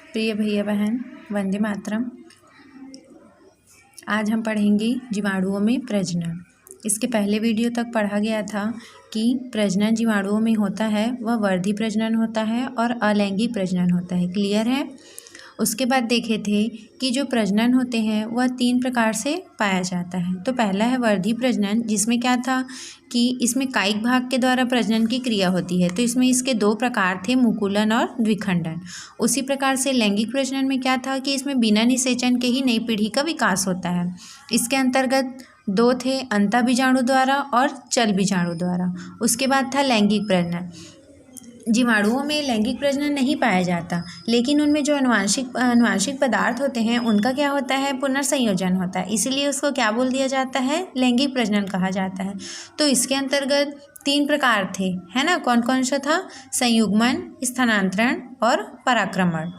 प्रिय भैया बहन, वंदे मातरम। आज हम पढ़ेंगे जीवाणुओं में प्रजनन। इसके पहले वीडियो तक पढ़ा गया था कि प्रजनन जीवाणुओं में होता है वह वर्धी प्रजनन होता है और अलैंगिक प्रजनन होता है। क्लियर है। उसके बाद देखे थे कि जो प्रजनन होते हैं वह 3 प्रकार से पाया जाता है। तो पहला है वर्धी प्रजनन, जिसमें क्या था कि इसमें कायिक भाग के द्वारा प्रजनन की क्रिया होती है। तो इसमें इसके 2 प्रकार थे, मुकुलन और द्विखंडन। उसी प्रकार से लैंगिक प्रजनन में क्या था कि इसमें बिना निषेचन के ही नई पीढ़ी का विकास होता है। इसके अंतर्गत 2 थे, अंतः बीजाणु द्वारा और चल बीजाणु द्वारा। उसके बाद था लैंगिक प्रजनन। जीवाणुओं में लैंगिक प्रजनन नहीं पाया जाता, लेकिन उनमें जो अनुवांशिक पदार्थ होते हैं उनका क्या होता है, पुनर्संयोजन होता है। इसीलिए उसको क्या बोल दिया जाता है, लैंगिक प्रजनन कहा जाता है। तो इसके अंतर्गत 3 प्रकार थे, है ना। कौन कौन सा था, संयुग्मन, स्थानांतरण और पराक्रमण।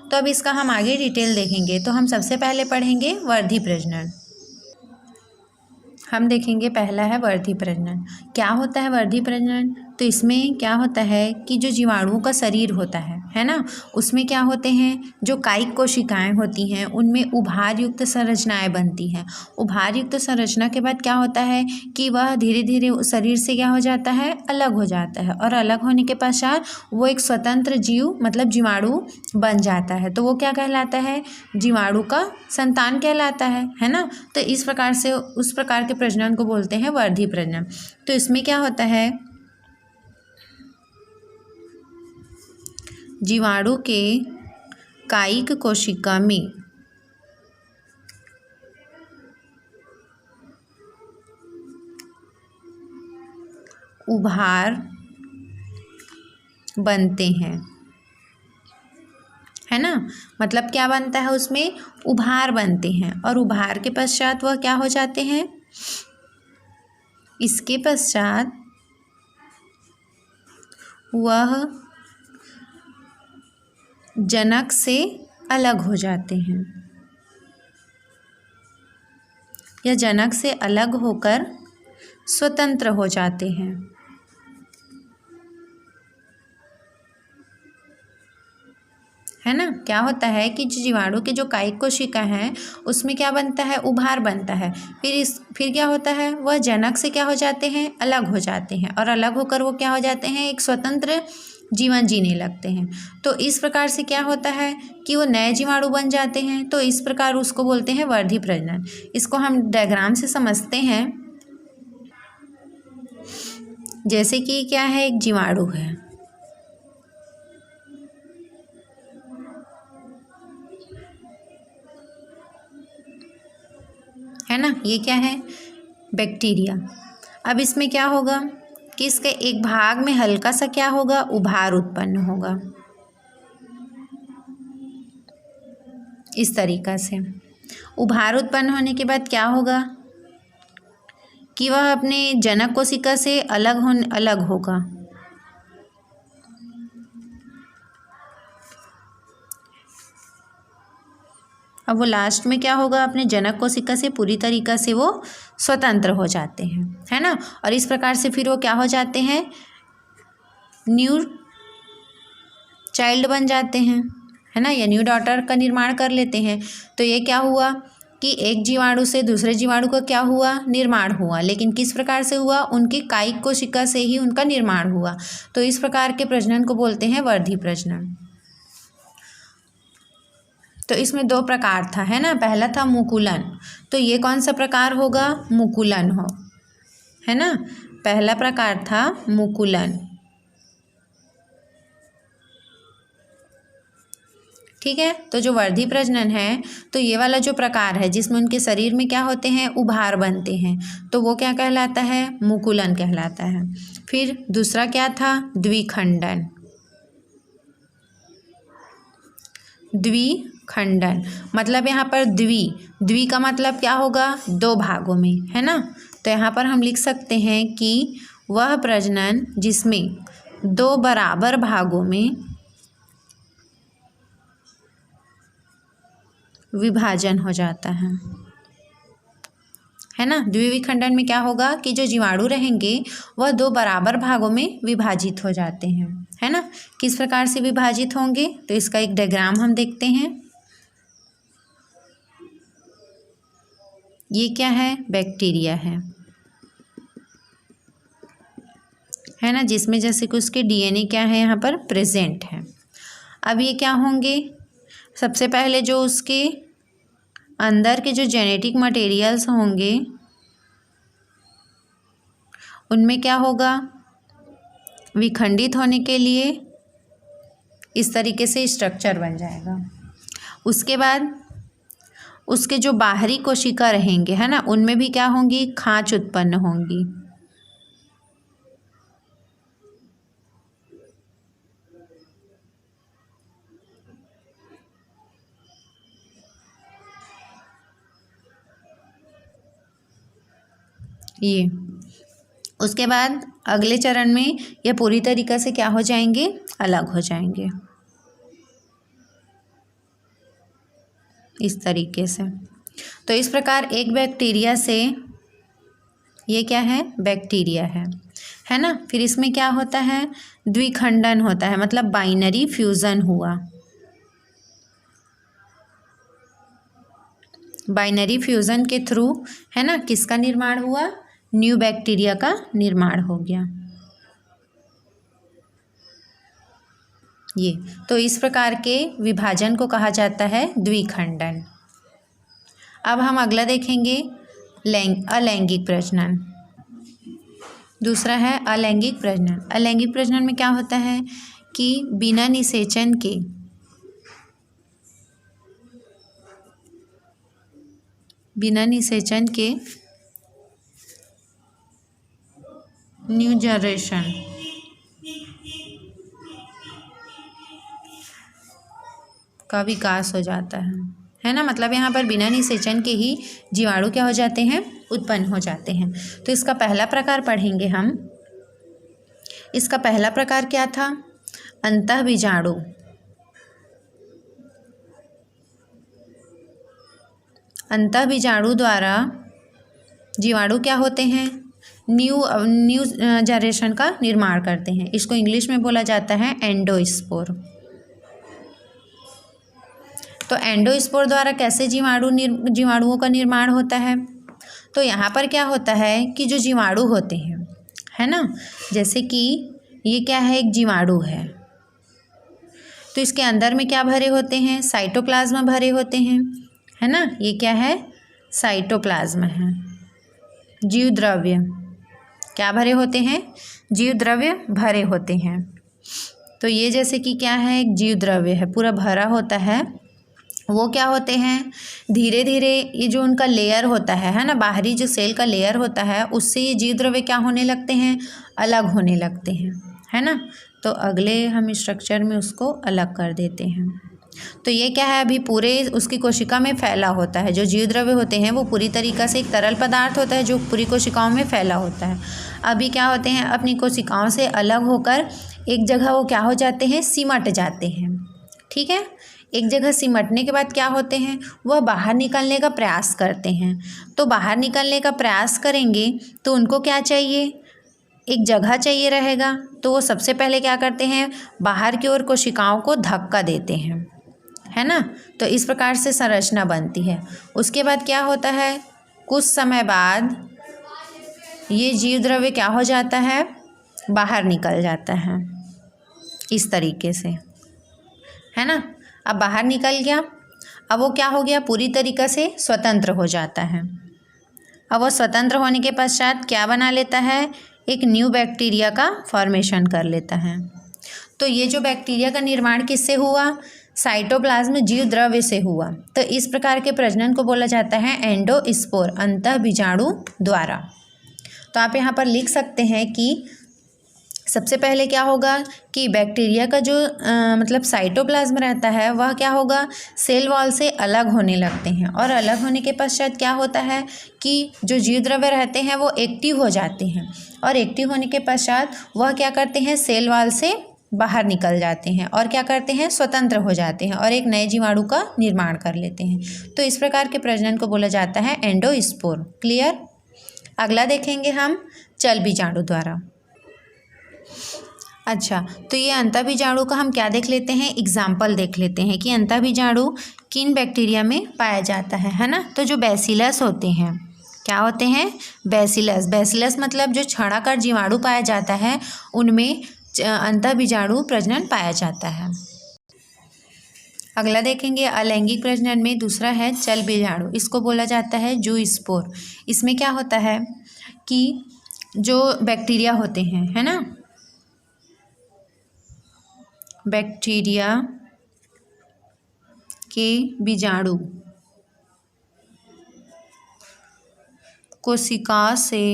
तो अब इसका हम आगे डिटेल देखेंगे। तो हम सबसे पहले पढ़ेंगे वर्धी प्रजनन। हम देखेंगे पहला है वर्धी प्रजनन। क्या होता है वर्धी प्रजनन? तो इसमें क्या होता है कि जो जीवाणुओं का शरीर होता है ना, उसमें क्या होते हैं, जो कायिक कोशिकाएं होती हैं उनमें उभार युक्त संरचनाएं बनती हैं। उभार युक्त संरचना के बाद क्या होता है कि वह धीरे धीरे शरीर से क्या हो जाता है, अलग हो जाता है। और अलग होने के पश्चात वो एक स्वतंत्र जीव मतलब जीवाणु बन जाता है। तो वो क्या कहलाता है, जीवाणु का संतान कहलाता है ना। तो इस प्रकार से उस प्रकार के प्रजनन को बोलते हैं वर्धी प्रजनन। तो इसमें क्या होता है, जीवाणु के कायिक कोशिका में उभार बनते हैं, है ना। मतलब क्या बनता है, उसमें उभार बनते हैं। और उभार के पश्चात वह क्या हो जाते हैं, इसके पश्चात वह जनक से अलग हो जाते हैं या जनक से अलग होकर स्वतंत्र हो जाते हैं, है ना। क्या होता है कि जीवाणु के जो कायिक कोशिका हैं उसमें क्या बनता है, उभार बनता है। फिर क्या होता है, वह जनक से क्या हो जाते हैं, अलग हो जाते हैं। और अलग होकर वो क्या हो जाते हैं, एक स्वतंत्र जीवन जीने लगते हैं। तो इस प्रकार से क्या होता है कि वो नए जीवाणु बन जाते हैं। तो इस प्रकार उसको बोलते हैं वर्धी प्रजनन। इसको हम डायग्राम से समझते हैं। जैसे कि क्या है, एक जीवाणु है ना। ये क्या है, बैक्टीरिया। अब इसमें क्या होगा कि इसके एक भाग में हल्का सा क्या होगा, उभार उत्पन्न होगा इस तरीका से। उभार उत्पन्न होने के बाद क्या होगा कि वह अपने जनक कोशिका से अलग होगा। अब वो लास्ट में क्या होगा, अपने जनक कोशिका से पूरी तरीका से वो स्वतंत्र हो जाते हैं, है ना। और इस प्रकार से फिर वो क्या हो जाते हैं, न्यू चाइल्ड बन जाते हैं, है ना, या न्यू डॉटर का निर्माण कर लेते हैं। तो ये क्या हुआ कि एक जीवाणु से दूसरे जीवाणु का क्या हुआ, निर्माण हुआ। लेकिन किस प्रकार से हुआ, उनकी कायिक कोशिका से ही उनका निर्माण हुआ। तो इस प्रकार के प्रजनन को बोलते हैं वर्धी प्रजनन। तो इसमें 2 प्रकार था, है ना। पहला था मुकुलन। तो ये कौन सा प्रकार होगा, मुकुलन हो, है ना। पहला प्रकार था मुकुलन, ठीक है। तो जो वर्धी प्रजनन है, तो ये वाला जो प्रकार है जिसमें उनके शरीर में क्या होते हैं, उभार बनते हैं, तो वो क्या कहलाता है, मुकुलन कहलाता है। फिर दूसरा क्या था, द्विखंडन। द्विखंडन मतलब यहाँ पर द्वि का मतलब क्या होगा, 2 भागों में, है ना। तो यहाँ पर हम लिख सकते हैं कि वह प्रजनन जिसमें 2 बराबर भागों में विभाजन हो जाता है ना। द्विविखंडन में क्या होगा कि जो जीवाणु रहेंगे वह 2 बराबर भागों में विभाजित हो जाते हैं, है ना। किस प्रकार से विभाजित होंगे, तो इसका एक डायग्राम हम देखते हैं। ये क्या है, बैक्टीरिया है ना, जिसमें जैसे कि उसके डीएनए क्या है यहाँ पर प्रेजेंट है। अब ये क्या होंगे, सबसे पहले जो उसके अंदर के जो जेनेटिक मटेरियल्स होंगे उनमें क्या होगा, विखंडित होने के लिए इस तरीके से स्ट्रक्चर बन जाएगा। उसके बाद उसके जो बाहरी कोशिका रहेंगे, है ना, उनमें भी क्या होंगी, खांच उत्पन्न होंगी। ये उसके बाद अगले चरण में ये पूरी तरीक़े से क्या हो जाएंगे, अलग हो जाएंगे इस तरीके से। तो इस प्रकार एक बैक्टीरिया से, ये क्या है, बैक्टीरिया है ना। फिर इसमें क्या होता है, द्विखंडन होता है, मतलब बाइनरी फ्यूज़न हुआ। बाइनरी फ्यूज़न के थ्रू, है ना, किसका निर्माण हुआ, न्यू बैक्टीरिया का निर्माण हो गया। ये तो इस प्रकार के विभाजन को कहा जाता है द्विखंडन। अब हम अगला देखेंगे अलैंगिक प्रजनन। दूसरा है अलैंगिक प्रजनन। अलैंगिक प्रजनन में क्या होता है कि बिना निषेचन के न्यू जनरेशन का विकास हो जाता है ना। मतलब यहाँ पर बिना निषेचन के ही जीवाणु क्या हो जाते हैं, उत्पन्न हो जाते हैं। तो इसका पहला प्रकार पढ़ेंगे हम। इसका पहला प्रकार क्या था, अंतःबीजाणु। अंतःबीजाणु द्वारा जीवाणु क्या होते हैं, न्यू जनरेशन का निर्माण करते हैं। इसको इंग्लिश में बोला जाता है एंडोस्पोर। तो एंडोस्पोर द्वारा कैसे जीवाणुओं का निर्माण होता है, तो यहाँ पर क्या होता है कि जो जीवाणु होते हैं, है ना, जैसे कि ये क्या है, एक जीवाणु है, तो इसके अंदर में क्या भरे होते हैं, साइटोप्लाज्म भरे होते हैं, है ना। ये क्या है, साइटोप्लाज्म है। जीव द्रव्य क्या भरे होते हैं, जीव द्रव्य भरे होते हैं। तो ये जैसे कि क्या है, एक जीव द्रव्य है, पूरा भरा होता है। वो क्या होते हैं, धीरे धीरे ये जो उनका लेयर होता है ना, बाहरी जो सेल का लेयर होता है, उससे ये जीव द्रव्य क्या होने लगते हैं, अलग होने लगते हैं, है ना। तो अगले हम स्ट्रक्चर में उसको अलग कर देते हैं। तो ये क्या है, अभी पूरे उसकी कोशिका में फैला होता है। जो जीव द्रव्य होते हैं वो पूरी तरीक़ा से एक तरल पदार्थ होता है जो पूरी कोशिकाओं में फैला होता है। अभी क्या होते हैं, अपनी कोशिकाओं से अलग होकर एक जगह वो क्या हो जाते हैं, सिमट जाते हैं। ठीक है, एक जगह सिमटने के बाद क्या होते हैं, वह बाहर निकलने का प्रयास करते हैं। तो बाहर निकलने का प्रयास करेंगे तो उनको क्या चाहिए, एक जगह चाहिए रहेगा। तो वो सबसे पहले क्या करते हैं, बाहर की ओर कोशिकाओं को धक्का देते हैं, है ना। तो इस प्रकार से संरचना बनती है। उसके बाद क्या होता है, कुछ समय बाद ये जीव द्रव्य क्या हो जाता है, बाहर निकल जाता है इस तरीके से, है ना। अब बाहर निकल गया, अब वो क्या हो गया, पूरी तरीक़ा से स्वतंत्र हो जाता है। अब वो स्वतंत्र होने के पश्चात क्या बना लेता है, एक न्यू बैक्टीरिया का फॉर्मेशन कर लेता है। तो ये जो बैक्टीरिया का निर्माण किससे हुआ, साइटोप्लाज्म जीव द्रव्य से हुआ। तो इस प्रकार के प्रजनन को बोला जाता है एंडोस्पोर, अंतःबीजाणु द्वारा। तो आप यहाँ पर लिख सकते हैं कि सबसे पहले क्या होगा कि बैक्टीरिया का जो मतलब साइटोप्लाज्म रहता है वह क्या होगा, सेल वॉल से अलग होने लगते हैं। और अलग होने के पश्चात क्या होता है कि जो जीव द्रव्य रहते हैं वो एक्टिव हो जाते हैं। और एक्टिव होने के पश्चात वह क्या करते हैं, सेल वॉल से बाहर निकल जाते हैं और क्या करते हैं, स्वतंत्र हो जाते हैं और एक नए जीवाणु का निर्माण कर लेते हैं। तो इस प्रकार के प्रजनन को बोला जाता है एंडोस्पोर। क्लियर। अगला देखेंगे हम चल बीजाणु द्वारा। अच्छा, तो ये अंतःबीजाणु का हम क्या देख लेते हैं, एग्जाम्पल देख लेते हैं कि अंतःबीजाणु किन बैक्टीरिया में पाया जाता है ना। तो जो बैसिलस होते हैं, क्या होते हैं, बैसिलस। बैसिलस मतलब जो छड़ाकार जीवाणु पाया जाता है उनमें अंतःबीजाणु प्रजनन पाया जाता है। अगला देखेंगे अलैंगिक प्रजनन में दूसरा है चल बीजाणु, इसको बोला जाता है जूस्पोर। इसमें क्या होता है कि जो बैक्टीरिया होते हैं, है ना, बैक्टीरिया के बीजाणु कोशिका से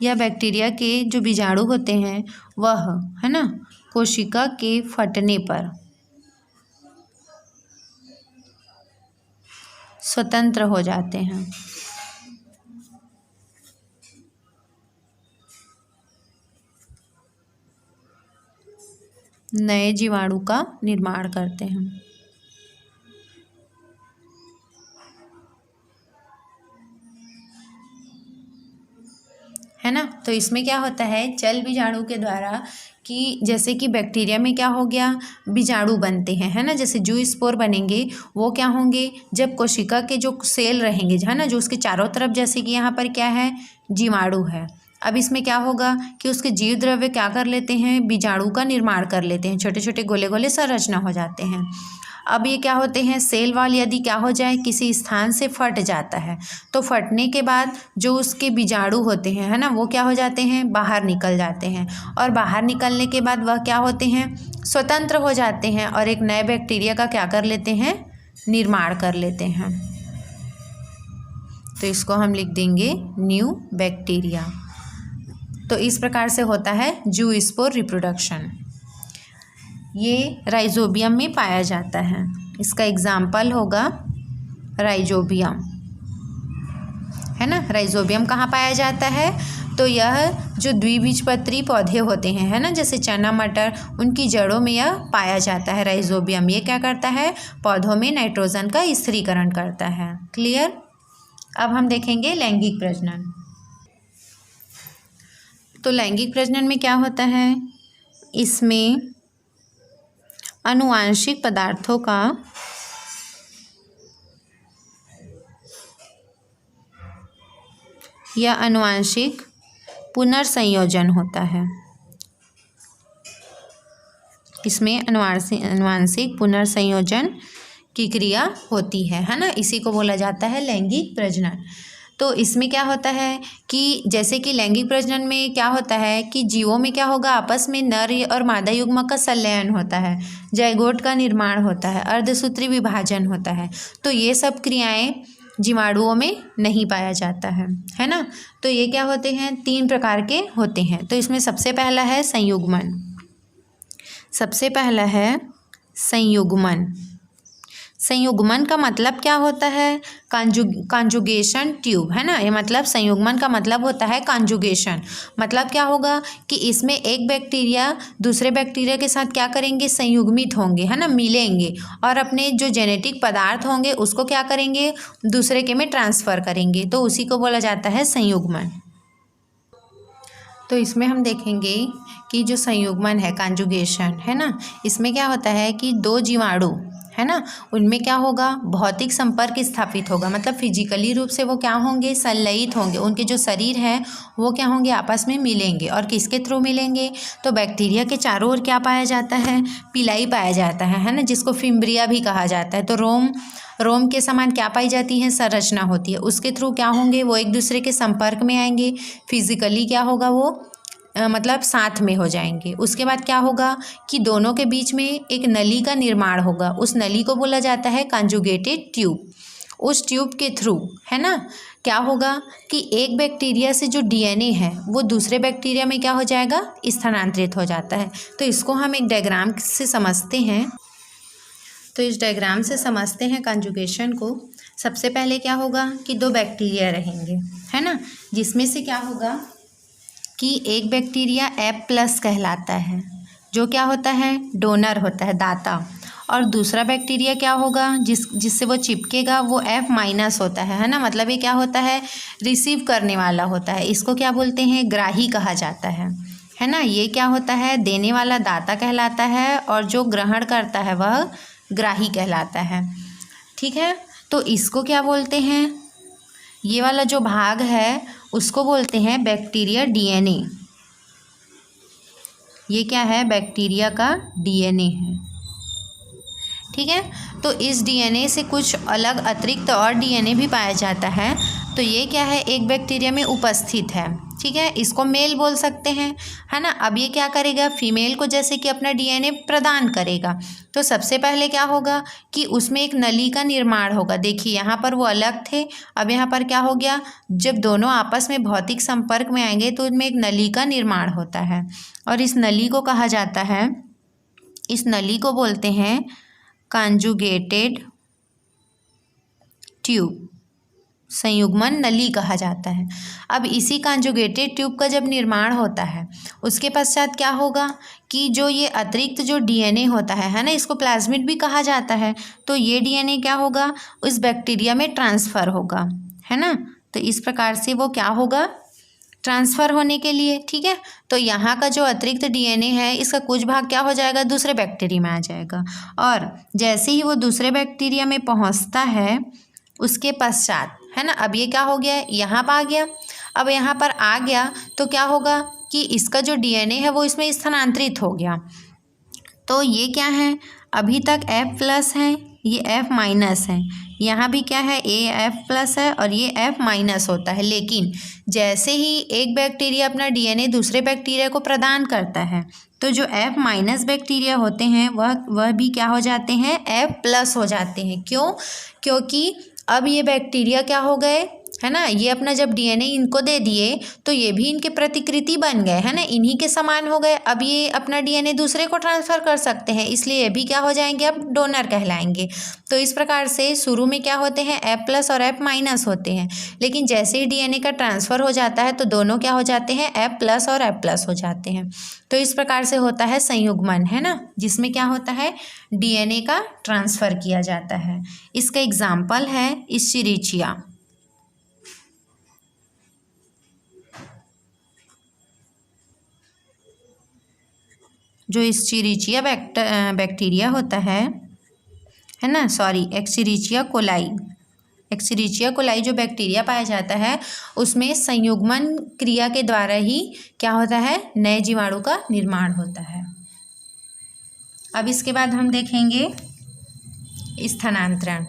या बैक्टीरिया के जो बीजाणु होते हैं वह, है ना, कोशिका के फटने पर स्वतंत्र हो जाते हैं। नए जीवाणु का निर्माण करते हैं, है ना। तो इसमें क्या होता है, चल बीजाणु के द्वारा कि जैसे कि बैक्टीरिया में क्या हो गया, बीजाणु बनते हैं, है ना, जैसे जूस्पोर बनेंगे वो क्या होंगे, जब कोशिका के जो सेल रहेंगे, है ना, जो उसके चारों तरफ, जैसे कि यहाँ पर क्या है, जीवाणु है। अब इसमें क्या होगा कि उसके जीव द्रव्य क्या कर लेते हैं, बीजाणु का निर्माण कर लेते हैं, छोटे छोटे गोले गोले संरचना हो जाते हैं। अब ये क्या होते हैं, सेल वॉल यदि क्या हो जाए, किसी स्थान से फट जाता है, तो फटने के बाद जो उसके बीजाणु होते हैं, है ना, वो क्या हो जाते हैं, बाहर निकल जाते हैं। और बाहर निकलने के बाद वह क्या होते हैं, स्वतंत्र हो जाते हैं और एक नए बैक्टीरिया का क्या कर लेते हैं, निर्माण कर लेते हैं। तो इसको हम लिख देंगे न्यू बैक्टीरिया। तो इस प्रकार से होता है जूस्पोर रिप्रोडक्शन। ये राइजोबियम में पाया जाता है। इसका एग्जाम्पल होगा राइजोबियम, है ना। राइजोबियम कहाँ पाया जाता है, तो यह जो द्विबीजपत्री पौधे होते हैं, है ना, जैसे चना मटर, उनकी जड़ों में यह पाया जाता है राइजोबियम। ये क्या करता है, पौधों में नाइट्रोजन का स्थिरीकरण करता है। क्लियर। अब हम देखेंगे लैंगिक प्रजनन। तो लैंगिक प्रजनन में क्या होता है, इसमें आनुवांशिक पदार्थों का या आनुवांशिक पुनर्संयोजन होता है। इसमें आनुवांशिक पुनर्संयोजन की क्रिया होती है ना, इसी को बोला जाता है लैंगिक प्रजनन। तो इसमें क्या होता है कि जैसे कि लैंगिक प्रजनन में क्या होता है कि जीवों में क्या होगा, आपस में नर और मादा युग्मक का संलयन होता है, जाइगोट का निर्माण होता है, अर्धसूत्री विभाजन होता है। तो ये सब क्रियाएं जीवाणुओं में नहीं पाया जाता है ना। तो ये क्या होते हैं, 3 प्रकार के होते हैं। तो इसमें सबसे पहला है संयुग्मन। सबसे पहला है संयुग्मन। संयुग्मन का मतलब क्या होता है, कॉन्जुगेशन ट्यूब, है ना। ये मतलब संयुग्मन का मतलब होता है कॉन्जुगेशन। मतलब क्या होगा कि इसमें एक बैक्टीरिया दूसरे बैक्टीरिया के साथ क्या करेंगे, संयुग्मित होंगे, है ना, मिलेंगे और अपने जो जेनेटिक पदार्थ होंगे उसको क्या करेंगे, दूसरे के में ट्रांसफ़र करेंगे। तो उसी को बोला जाता है संयुग्मन। तो इसमें हम देखेंगे कि जो संयुग्मन है, कॉन्जुगेशन, है ना, इसमें क्या होता है कि 2 जीवाणु, है ना, उनमें क्या होगा, भौतिक संपर्क स्थापित होगा। मतलब फिजिकली रूप से वो क्या होंगे, संलयित होंगे। उनके जो शरीर है वो क्या होंगे, आपस में मिलेंगे। और किसके थ्रू मिलेंगे, तो बैक्टीरिया के चारों ओर क्या पाया जाता है, पिलाई पाया जाता है ना, जिसको फिम्ब्रिया भी कहा जाता है। तो रोम के समान क्या पाई जाती है, संरचना होती है। उसके थ्रू क्या होंगे, वो एक दूसरे के संपर्क में आएंगे। फिजिकली क्या होगा, वो मतलब साथ में हो जाएंगे। उसके बाद क्या होगा कि दोनों के बीच में एक नली का निर्माण होगा। उस नली को बोला जाता है कॉन्जुगेटेड ट्यूब। उस ट्यूब के थ्रू, है ना, क्या होगा कि एक बैक्टीरिया से जो डीएनए है वो दूसरे बैक्टीरिया में क्या हो जाएगा, स्थानांतरित हो जाता है। तो इसको हम एक डायग्राम से समझते हैं। तो इस डायग्राम से समझते हैं कॉन्जुगेशन को। सबसे पहले क्या होगा कि 2 बैक्टीरिया रहेंगे, है ना, जिसमें से क्या होगा कि एक बैक्टीरिया F+ कहलाता है, जो क्या होता है, डोनर होता है, दाता। और दूसरा बैक्टीरिया क्या होगा जिससे वो चिपकेगा, वो F- होता है ना। मतलब ये क्या होता है, रिसीव करने वाला होता है। इसको क्या बोलते हैं, ग्राही कहा जाता है ना। ये क्या होता है, देने वाला दाता कहलाता है और जो ग्रहण करता है वह ग्राही कहलाता है। ठीक है, तो इसको क्या बोलते हैं, ये वाला जो भाग है उसको बोलते हैं बैक्टीरिया डीएनए। ये क्या है, बैक्टीरिया का डीएनए है। ठीक है, तो इस डीएनए से कुछ अलग अतिरिक्त और डीएनए भी पाया जाता है। तो ये क्या है, एक बैक्टीरिया में उपस्थित है। ठीक है, इसको मेल बोल सकते हैं, है ना। अब ये क्या करेगा, फीमेल को जैसे कि अपना डीएनए प्रदान करेगा, तो सबसे पहले क्या होगा कि उसमें एक नली का निर्माण होगा। देखिए यहाँ पर वो अलग थे, अब यहाँ पर क्या हो गया, जब दोनों आपस में भौतिक संपर्क में आएंगे तो इनमें एक नली का निर्माण होता है और इस नली को कहा जाता है, इस नली को बोलते हैं कॉन्जुगेटेड ट्यूब, संयुग्मन नली कहा जाता है। अब इसी कॉन्जुगेटेड ट्यूब का जब निर्माण होता है उसके पश्चात क्या होगा कि जो ये अतिरिक्त जो डीएनए होता है ना, इसको प्लाज्मिड भी कहा जाता है। तो ये डीएनए क्या होगा, उस बैक्टीरिया में ट्रांसफ़र होगा, है ना। तो इस प्रकार से वो क्या होगा, ट्रांसफ़र होने के लिए। ठीक है, तो यहाँ का जो अतिरिक्त डीएनए है इसका कुछ भाग क्या हो जाएगा, दूसरे बैक्टीरिया में आ जाएगा। और जैसे ही वो दूसरे बैक्टीरिया में पहुँचता है उसके पश्चात, है ना, अब ये क्या हो गया, यहाँ पर आ गया। अब यहाँ पर आ गया तो क्या होगा कि इसका जो डीएनए है वो इसमें स्थानांतरित हो गया। तो ये क्या है, अभी तक F+ है, ये F- है। यहाँ भी क्या है, F+ है और ये F- होता है। लेकिन जैसे ही एक बैक्टीरिया अपना डीएनए दूसरे बैक्टीरिया को प्रदान करता है तो जो F- बैक्टीरिया होते हैं वह भी क्या हो जाते हैं, F+ हो जाते हैं। क्यों, क्योंकि अब ये बैक्टीरिया क्या हो गए, है ना, ये अपना जब डीएनए इनको दे दिए तो ये भी इनके प्रतिकृति बन गए, है ना, इन्हीं के समान हो गए। अब ये अपना डीएनए दूसरे को ट्रांसफ़र कर सकते हैं, इसलिए ये भी क्या हो जाएंगे, अब डोनर कहलाएंगे। तो इस प्रकार से शुरू में क्या होते हैं, F+ और F- होते हैं, लेकिन जैसे ही डीएनए का ट्रांसफ़र हो जाता है तो दोनों क्या हो जाते हैं, F+ और F+ हो जाते हैं। तो इस प्रकार से होता है संयुग्मन, है ना, जिसमें क्या होता है, डीएनए का ट्रांसफ़र किया जाता है। इसका एग्जाम्पल है इस्चीरिचिया। जो इस्चीरिचिया बैक्टीरिया होता है ना, सॉरी, एक्सचीरिचिया कोलाई, एक्सचीरिचिया कोलाई जो बैक्टीरिया पाया जाता है उसमें संयुग्मन क्रिया के द्वारा ही क्या होता है, नए जीवाणु का निर्माण होता है। अब इसके बाद हम देखेंगे स्थानांतरण।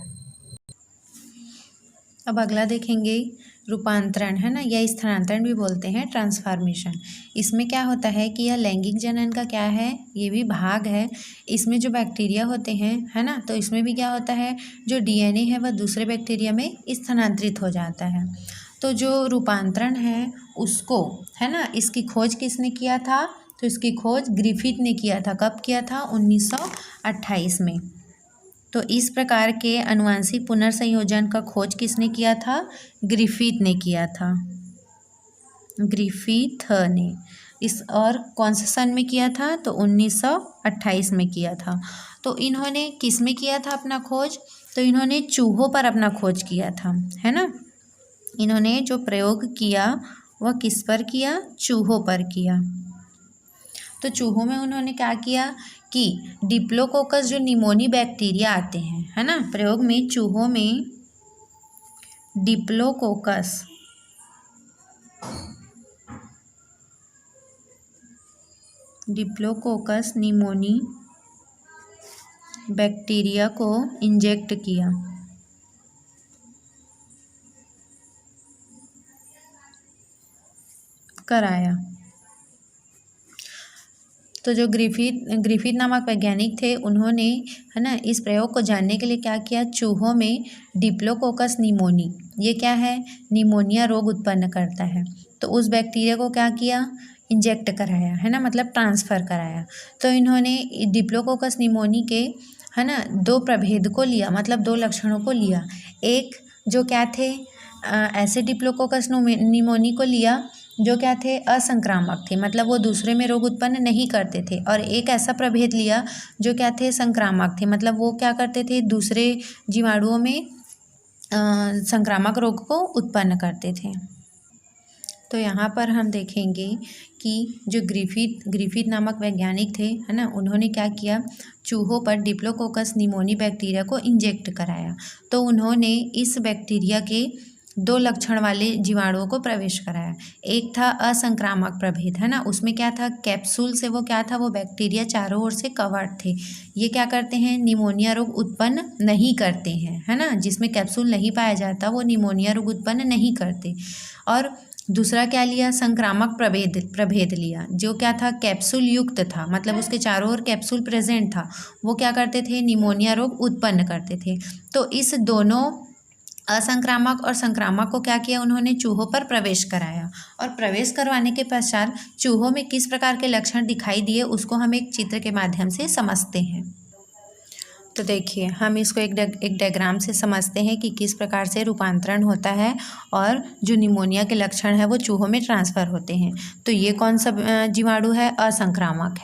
अब अगला देखेंगे रूपांतरण, है ना, या स्थानांतरण भी बोलते हैं, ट्रांसफॉर्मेशन। इसमें क्या होता है कि यह लैंगिक जनन का क्या है, ये भी भाग है। इसमें जो बैक्टीरिया होते हैं, है ना, तो इसमें भी क्या होता है, जो डीएनए है वह दूसरे बैक्टीरिया में स्थानांतरित हो जाता है। तो जो रूपांतरण है उसको, है ना, इसकी खोज किसने किया था, तो इसकी खोज ग्रिफिथ ने किया था। कब किया था, 1928 में। तो इस प्रकार के अनुवांशिक पुनर्संयोजन का खोज किसने किया था, ग्रिफिथ ने किया था, ग्रिफिथ ने। इस और कौन से सन में किया था, तो 1928 में किया था। तो इन्होंने किस में किया था अपना खोज, तो इन्होंने चूहों पर अपना खोज किया था, है ना। इन्होंने जो प्रयोग किया वह किस पर किया, चूहों पर किया। तो चूहों में उन्होंने क्या किया कि डिप्लोकोकस जो निमोनी बैक्टीरिया आते हैं, है ना, प्रयोग में चूहों में डिप्लोकोकस निमोनी बैक्टीरिया को इंजेक्ट किया, कराया। तो जो ग्रिफिथ नामक वैज्ञानिक थे उन्होंने, है ना, इस प्रयोग को जानने के लिए क्या किया, चूहों में डिप्लोकोकस निमोनी, ये क्या है, निमोनिया रोग उत्पन्न करता है, तो उस बैक्टीरिया को क्या किया, इंजेक्ट कराया, है ना, मतलब ट्रांसफ़र कराया। तो इन्होंने डिप्लोकोकस निमोनी के, है ना, 2 प्रभेद को लिया, मतलब 2 लक्षणों को लिया। एक जो क्या थे, ऐसे डिप्लोकोकस निमोनी को लिया जो क्या थे, असंक्रामक थे, मतलब वो दूसरे में रोग उत्पन्न नहीं करते थे। और एक ऐसा प्रभेद लिया जो क्या थे, संक्रामक थे, मतलब वो क्या करते थे, दूसरे जीवाणुओं में संक्रामक रोग को उत्पन्न करते थे। तो यहाँ पर हम देखेंगे कि जो ग्रिफिथ नामक वैज्ञानिक थे, है ना, उन्होंने क्या किया, चूहों पर डिप्लोकोकस निमोनी बैक्टीरिया को इंजेक्ट कराया। तो उन्होंने इस बैक्टीरिया के 2 लक्षण वाले जीवाणुओं को प्रवेश कराया। एक था असंक्रामक प्रभेद, है ना, उसमें क्या था, कैप्सूल से वो क्या था, वो बैक्टीरिया चारों ओर से कवर्ड थे। ये क्या करते हैं, निमोनिया रोग उत्पन्न नहीं करते हैं, है ना, जिसमें कैप्सूल नहीं पाया जाता वो निमोनिया रोग उत्पन्न नहीं करते। और दूसरा क्या लिया, संक्रामक प्रभेद लिया, जो क्या था, कैप्सूल युक्त था, मतलब उसके चारों ओर कैप्सूल प्रेजेंट था। वो क्या करते थे, निमोनिया रोग उत्पन्न करते थे। तो इस दोनों असंक्रामक और संक्रामक को क्या किया, उन्होंने चूहों पर प्रवेश कराया। और प्रवेश करवाने के पश्चात चूहों में किस प्रकार के लक्षण दिखाई दिए उसको हम एक चित्र के माध्यम से समझते हैं। तो देखिए, हम इसको एक डायग्राम से समझते हैं कि किस प्रकार से रूपांतरण होता है और जो निमोनिया के लक्षण है वो चूहों में ट्रांसफ़र होते हैं। तो ये कौन सा जीवाणु है, असंक्रामक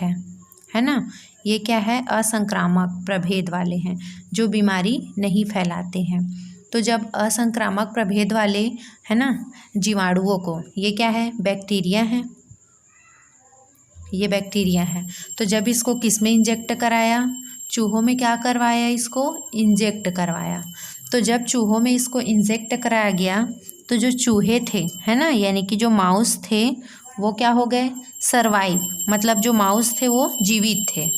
है ना, ये क्या है, असंक्रामक प्रभेद वाले हैं जो बीमारी नहीं फैलाते हैं। तो जब असंक्रामक प्रभेद वाले, है ना, जीवाणुओं को, ये क्या है, बैक्टीरिया है, ये बैक्टीरिया है, तो जब इसको किस में इंजेक्ट कराया, चूहों में क्या करवाया, इसको इंजेक्ट करवाया। तो जब चूहों में इसको इंजेक्ट कराया गया तो जो चूहे थे, है ना, यानी कि जो माउस थे वो क्या हो गए, सरवाइव, मतलब जो माउस थे वो जीवित थे।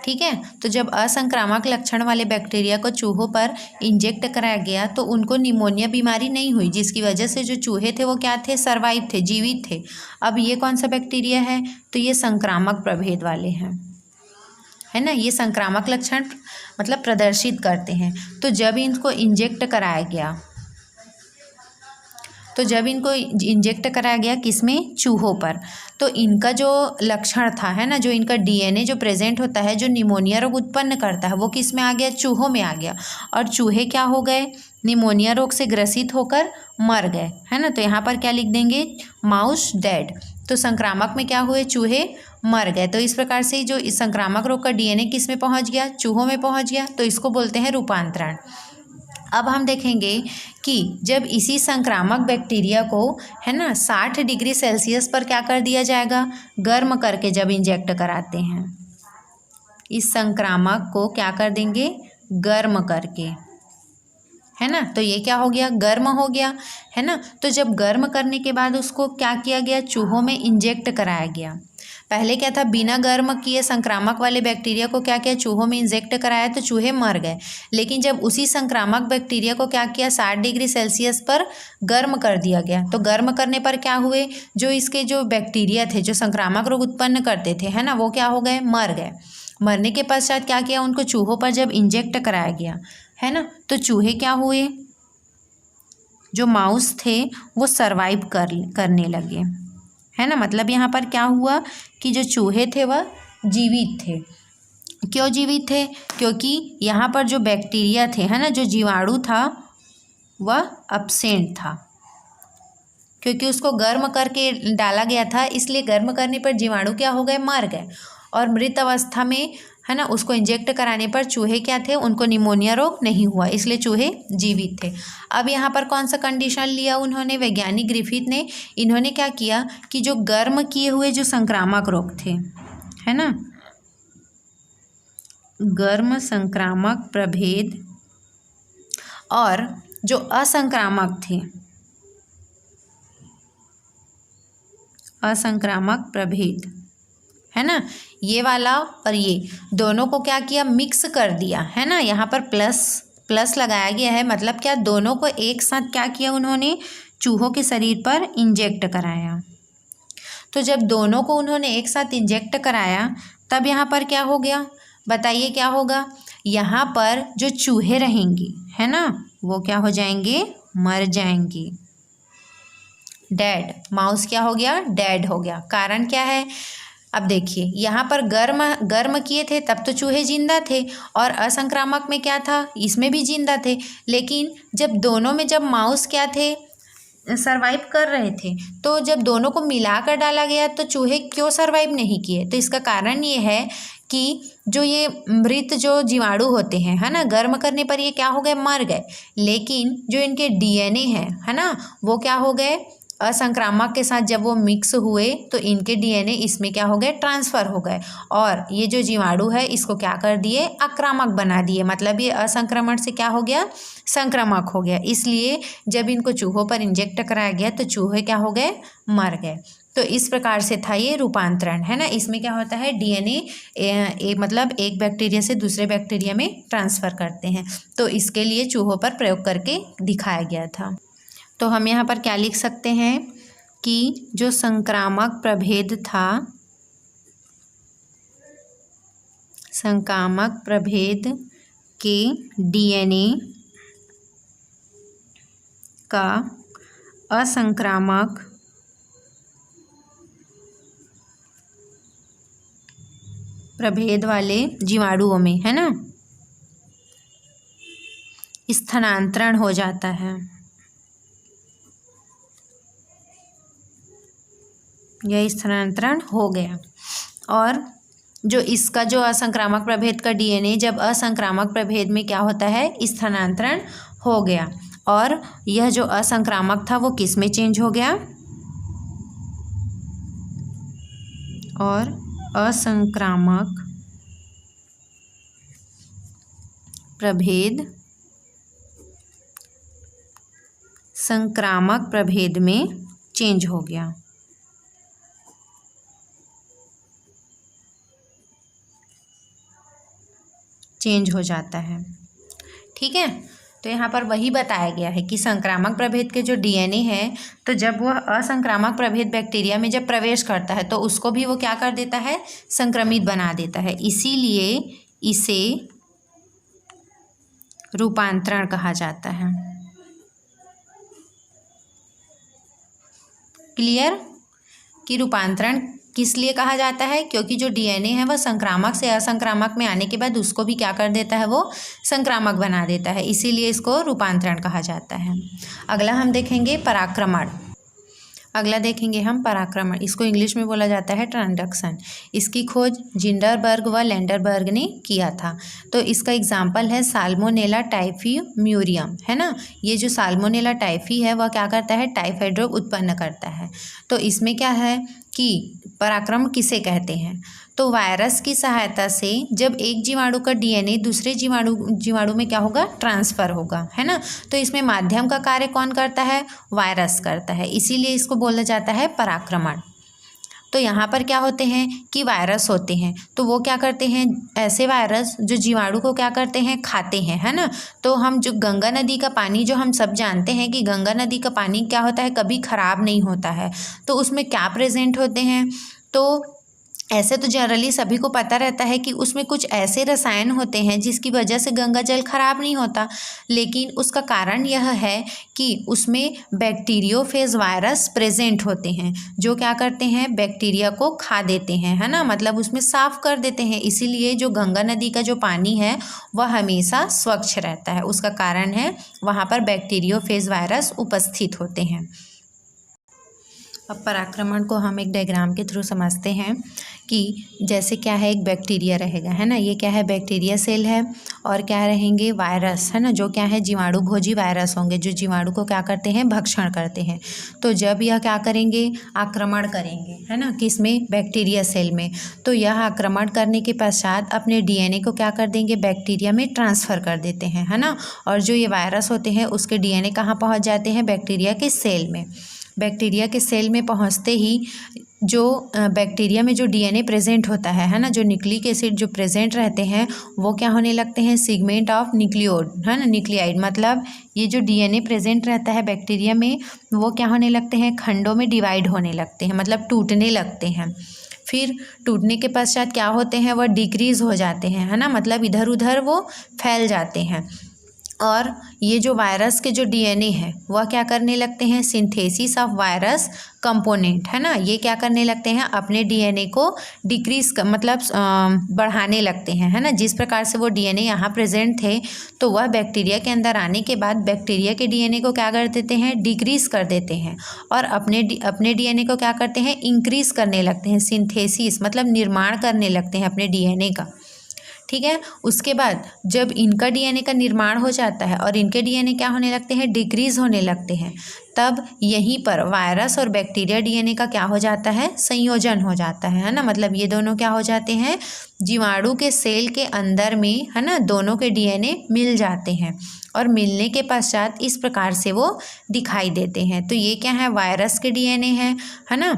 ठीक है, तो जब असंक्रामक लक्षण वाले बैक्टीरिया को चूहों पर इंजेक्ट कराया गया तो उनको निमोनिया बीमारी नहीं हुई, जिसकी वजह से जो चूहे थे वो क्या थे, सरवाइव थे, जीवित थे। अब ये कौन सा बैक्टीरिया है, तो ये संक्रामक प्रभेद वाले हैं, है ना, ये संक्रामक लक्षण मतलब प्रदर्शित करते हैं। तो जब इनको इंजेक्ट कराया गया, तो जब इनको इंजेक्ट कराया गया किसमें, चूहों पर, तो इनका जो लक्षण था, है ना, जो इनका डीएनए जो प्रेजेंट होता है जो निमोनिया रोग उत्पन्न करता है वो किस में आ गया, चूहों में आ गया। और चूहे क्या हो गए, निमोनिया रोग से ग्रसित होकर मर गए, है ना। तो यहाँ पर क्या लिख देंगे, माउस डेड। तो संक्रामक में क्या हुए, चूहे मर गए। तो इस प्रकार से जो इस संक्रामक रोग का डीएनए किस में पहुँच गया, चूहों में पहुँच गया, तो इसको बोलते हैं रूपांतरण। अब हम देखेंगे कि जब इसी संक्रामक बैक्टीरिया को, है ना, 60 डिग्री सेल्सियस पर क्या कर दिया जाएगा, गर्म करके जब इंजेक्ट कराते हैं, इस संक्रामक को क्या कर देंगे, गर्म करके, है ना। तो ये क्या हो गया, गर्म हो गया, है ना। तो जब गर्म करने के बाद उसको क्या किया गया, चूहों में इंजेक्ट कराया गया। पहले क्या था, बिना गर्म किए संक्रामक वाले बैक्टीरिया को क्या किया, चूहों में इंजेक्ट कराया तो चूहे मर गए। लेकिन जब उसी संक्रामक बैक्टीरिया को क्या किया, 60 डिग्री सेल्सियस पर गर्म कर दिया गया, तो गर्म करने पर क्या हुए, जो इसके जो बैक्टीरिया थे जो संक्रामक रोग उत्पन्न करते थे, है ना, वो क्या हो गए, मर गए। मरने के पश्चात क्या किया, उनको चूहों पर जब इंजेक्ट कराया गया, है ना, तो चूहे क्या हुए, जो माउस थे वो सरवाइव करने लगे, है ना। मतलब यहाँ पर क्या हुआ कि जो चूहे थे वह जीवित थे। क्यों जीवित थे, क्योंकि यहाँ पर जो बैक्टीरिया थे, है ना, जो जीवाणु था वह अब्सेंट था, क्योंकि उसको गर्म करके डाला गया था, इसलिए गर्म करने पर जीवाणु क्या हो गए, मर गए। और मृत अवस्था में, है ना, उसको इंजेक्ट कराने पर चूहे क्या थे, उनको निमोनिया रोग नहीं हुआ, इसलिए चूहे जीवित थे। अब यहाँ पर कौन सा कंडीशन लिया उन्होंने, वैज्ञानिक ग्रिफिथ ने, इन्होंने क्या किया कि जो गर्म किए हुए जो संक्रामक रोग थे, है ना, गर्म संक्रामक प्रभेद और जो असंक्रामक थे, असंक्रामक प्रभेद, है ना, ये वाला और ये दोनों को क्या किया, मिक्स कर दिया, है ना। यहाँ पर प्लस लगाया गया है, मतलब क्या, दोनों को एक साथ क्या किया उन्होंने, चूहों के शरीर पर इंजेक्ट कराया। तो जब दोनों को उन्होंने एक साथ इंजेक्ट कराया तब यहाँ पर क्या हो गया, बताइए क्या होगा, यहाँ पर जो चूहे रहेंगे, है ना, वो क्या हो जाएंगे, मर जाएंगे, डेड। माउस क्या हो गया, डेड हो गया। कारण क्या है, अब देखिए यहाँ पर गर्म किए थे तब तो चूहे जिंदा थे, और असंक्रामक में क्या था, इसमें भी जिंदा थे। लेकिन जब दोनों में जब माउस क्या थे, सरवाइव कर रहे थे। तो जब दोनों को मिलाकर डाला गया तो चूहे क्यों सरवाइव नहीं किए? तो इसका कारण ये है कि जो ये मृत जो जीवाणु होते हैं, है ना, गर्म करने पर ये क्या हो गए? मर गए। लेकिन जो इनके डीएनए है ना, वो क्या हो गए? असंक्रामक के साथ जब वो मिक्स हुए तो इनके डीएनए इसमें क्या हो गए? ट्रांसफ़र हो गए। और ये जो जीवाणु है इसको क्या कर दिए? आक्रामक बना दिए। मतलब ये असंक्रमण से क्या हो गया? संक्रामक हो गया। इसलिए जब इनको चूहों पर इंजेक्ट कराया गया तो चूहे क्या हो गए? मर गए। तो इस प्रकार से था ये रूपांतरण, है ना। इसमें क्या होता है? डीएनए मतलब एक बैक्टीरिया से दूसरे बैक्टीरिया में ट्रांसफ़र करते हैं। तो इसके लिए चूहों पर प्रयोग करके दिखाया गया था। तो हम यहाँ पर क्या लिख सकते हैं कि जो संक्रामक प्रभेद था, संक्रामक प्रभेद के डीएनए का असंक्रामक प्रभेद वाले जीवाणुओं में, है ना, स्थानांतरण हो जाता है। यह स्थानांतरण हो गया। और जो इसका जो असंक्रामक प्रभेद का डीएनए जब असंक्रामक प्रभेद में क्या होता है? स्थानांतरण हो गया। और यह जो असंक्रामक था वो किस में चेंज हो गया? और असंक्रामक प्रभेद संक्रामक प्रभेद में चेंज हो गया। चेंज हो जाता है। ठीक है। तो यहाँ पर वही बताया गया है कि संक्रामक प्रभेद के जो डीएनए है, तो जब वह असंक्रामक प्रभेद बैक्टीरिया में जब प्रवेश करता है तो उसको भी वो क्या कर देता है? संक्रमित बना देता है। इसीलिए इसे रूपांतरण कहा जाता है। क्लियर? कि रूपांतरण किस लिए कहा जाता है? क्योंकि जो डीएनए है वह संक्रामक से असंक्रामक में आने के बाद उसको भी क्या कर देता है? वो संक्रामक बना देता है। इसीलिए इसको रूपांतरण कहा जाता है। अगला हम देखेंगे पराक्रमण। अगला देखेंगे हम पराक्रमण। इसको इंग्लिश में बोला जाता है ट्रांसडक्शन। इसकी खोज जिंडरबर्ग व लैंडरबर्ग ने किया था। तो इसका एग्जाम्पल है साल्मोनेला टाइफी म्यूरियम, है ना। ये जो साल्मोनेला टाइफी है वह क्या करता है? टाइफाइड रोग उत्पन्न करता है। तो इसमें क्या है कि पराक्रमण किसे कहते हैं? तो वायरस की सहायता से जब एक जीवाणु का डीएनए दूसरे जीवाणु में क्या होगा? ट्रांसफ़र होगा, है ना। तो इसमें माध्यम का कार्य कौन करता है? वायरस करता है। इसीलिए इसको बोला जाता है पराक्रमण। तो यहाँ पर क्या होते हैं कि वायरस होते हैं। तो वो क्या करते हैं? ऐसे वायरस जो जीवाणु को क्या करते हैं? खाते हैं, है ना। तो हम जो गंगा नदी का पानी, जो हम सब जानते हैं कि गंगा नदी का पानी क्या होता है? कभी ख़राब नहीं होता है। तो उसमें क्या प्रेजेंट होते हैं? तो ऐसे तो जनरली सभी को पता रहता है कि उसमें कुछ ऐसे रसायन होते हैं जिसकी वजह से गंगा जल खराब नहीं होता। लेकिन उसका कारण यह है कि उसमें बैक्टीरियोफेज वायरस प्रेजेंट होते हैं, जो क्या करते हैं? बैक्टीरिया को खा देते हैं, है ना। मतलब उसमें साफ कर देते हैं। इसीलिए जो गंगा नदी का जो पानी है वह हमेशा स्वच्छ रहता है। उसका कारण है वहाँ पर बैक्टीरियोफेज वायरस उपस्थित होते हैं। अब पराक्रमण को हम एक डायग्राम के थ्रू समझते हैं कि जैसे क्या है? एक बैक्टीरिया रहेगा, है ना। ये क्या है? बैक्टीरिया सेल है। और क्या रहेंगे? वायरस, है ना, जो क्या है? जीवाणु भोजी वायरस होंगे, जो जीवाणु को क्या करते हैं? भक्षण करते हैं। तो जब यह क्या करेंगे? आक्रमण करेंगे, है ना, किसमें? बैक्टीरिया सेल में। तो यह आक्रमण करने के पश्चात अपने डीएनए को क्या कर देंगे? बैक्टीरिया में ट्रांसफ़र कर देते हैं, है ना। और जो ये वायरस होते हैं उसके डीएनए कहाँ पहुँच जाते हैं? बैक्टीरिया के सेल में। बैक्टीरिया के सेल में पहुंचते ही जो बैक्टीरिया में जो डीएनए प्रेजेंट होता है ना, जो न्यूक्लिक एसिड जो प्रेजेंट रहते हैं वो क्या होने लगते हैं? सेगमेंट ऑफ न्यूक्लियोड, है ना, न्यूक्लियाइड। मतलब ये जो डीएनए प्रेजेंट रहता है बैक्टीरिया में वो क्या होने लगते हैं? खंडों में डिवाइड होने लगते हैं, मतलब टूटने लगते हैं। फिर टूटने के पश्चात क्या होते हैं? वह डिक्रीज़ हो जाते हैं, है ना, मतलब इधर उधर वो फैल जाते हैं। और ये जो वायरस के जो डीएनए है वह क्या करने लगते हैं, सिंथेसिस ऑफ वायरस कंपोनेंट, है ना, ये क्या करने लगते हैं, अपने डीएनए को डिक्रीज मतलब बढ़ाने लगते हैं, है ना। जिस प्रकार से वो डीएनए यहाँ प्रेजेंट थे तो वह बैक्टीरिया के अंदर आने के बाद बैक्टीरिया के डीएनए को क्या कर देते हैं, डिक्रीज कर देते हैं, और अपने डीएनए को क्या करते हैं, इंक्रीज करने लगते हैं। सिंथेसिस मतलब निर्माण करने लगते हैं अपने डीएनए का, ठीक है। उसके बाद जब इनका डीएनए का निर्माण हो जाता है और इनके डीएनए क्या होने लगते हैं, डिक्रीज होने लगते हैं, तब यहीं पर वायरस और बैक्टीरिया डीएनए का क्या हो जाता है, संयोजन हो जाता है ना। मतलब ये दोनों क्या हो जाते हैं, जीवाणु के सेल के अंदर में, है ना, दोनों के डीएनए मिल जाते हैं और मिलने के पश्चात इस प्रकार से वो दिखाई देते हैं। तो ये क्या है, वायरस के डीएनए है ना।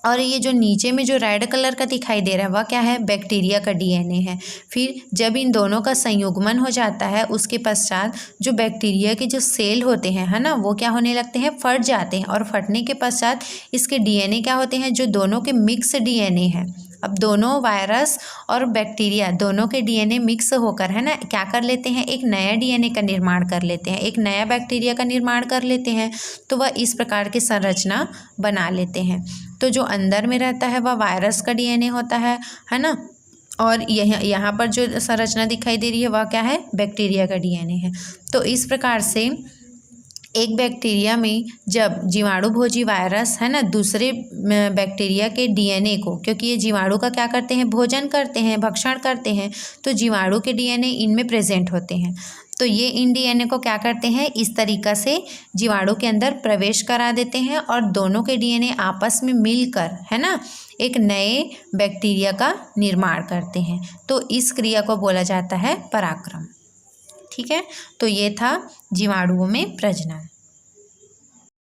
और ये जो नीचे में जो रेड कलर का दिखाई दे रहा है वह क्या है, बैक्टीरिया का डीएनए है। फिर जब इन दोनों का संयुग्मन हो जाता है उसके पश्चात जो बैक्टीरिया के जो सेल होते हैं, है ना, वो क्या होने लगते हैं, फट जाते हैं, और फटने के पश्चात इसके डीएनए क्या होते हैं, जो दोनों के मिक्स डीएनए है। अब दोनों वायरस और बैक्टीरिया दोनों के डीएनए मिक्स होकर, है ना, क्या कर लेते हैं, एक नया डीएनए का निर्माण कर लेते हैं, एक नया बैक्टीरिया का निर्माण कर लेते हैं। तो वह इस प्रकार की संरचना बना लेते हैं। तो जो अंदर में रहता है वह वायरस का डीएनए होता है ना। और यहाँ पर जो संरचना दिखाई दे रही है वह क्या है, बैक्टीरिया का डीएनए है। तो इस प्रकार से एक बैक्टीरिया में जब जीवाणु भोजी वायरस, है ना, दूसरे बैक्टीरिया के डीएनए को, क्योंकि ये जीवाणु का क्या करते हैं, भोजन करते हैं, भक्षण करते हैं, तो जीवाणु के डीएनए इनमें प्रेजेंट होते हैं। तो ये इन डीएनए को क्या करते हैं, इस तरीक़ा से जीवाणु के अंदर प्रवेश करा देते हैं और दोनों के डीएनए आपस में मिलकर, है ना, एक नए बैक्टीरिया का निर्माण करते हैं। तो इस क्रिया को बोला जाता है परागक्रम। ठीक है, तो ये था जीवाणुओं में प्रजनन।